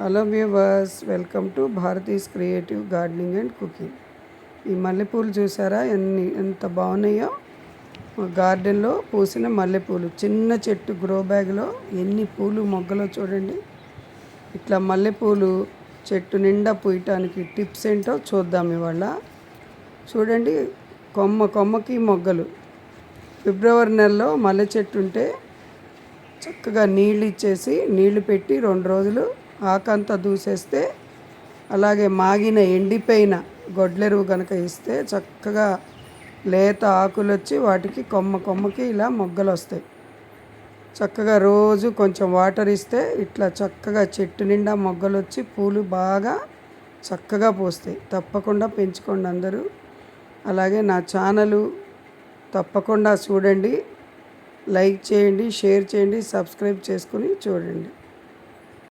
Hello viewers, welcome to Bharati's creative gardening and cooking. ఈ మల్లెపూలు చూసారా ఎంత బాగున్నాయో. గార్డెన్లో పూసిన మల్లెపూలు, చిన్న చెట్టు గ్రో బ్యాగ్లో ఎన్ని పూలు మొగ్గలో చూడండి. ఇట్లా మల్లెపూలు చెట్టు నిండా పూయటానికి టిప్స్ ఏంటో చూద్దాం ఇవాళ. చూడండి, కొమ్మకి మొగ్గలు. ఫిబ్రవరి నెలలో మల్లె చెట్టు ఉంటే చక్కగా నీళ్ళు పెట్టి 2 రోజులు ఆకంతా దూసేస్తే, అలాగే మాగిన ఎండిపోయిన గొడ్లెరువు కనుక ఇస్తే చక్కగా లేత ఆకులు వచ్చి వాటికి కొమ్మకి ఇలా మొగ్గలు వస్తాయి. చక్కగా రోజు కొంచెం వాటర్ ఇస్తే ఇట్లా చక్కగా చెట్టు నిండా మొగ్గలు వచ్చి పూలు బాగా చక్కగా పూస్తాయి. తప్పకుండా పెంచుకోండి అందరూ. అలాగే నా ఛానలు తప్పకుండా చూడండి, లైక్ చేయండి, షేర్ చేయండి, సబ్స్క్రైబ్ చేసుకుని చూడండి.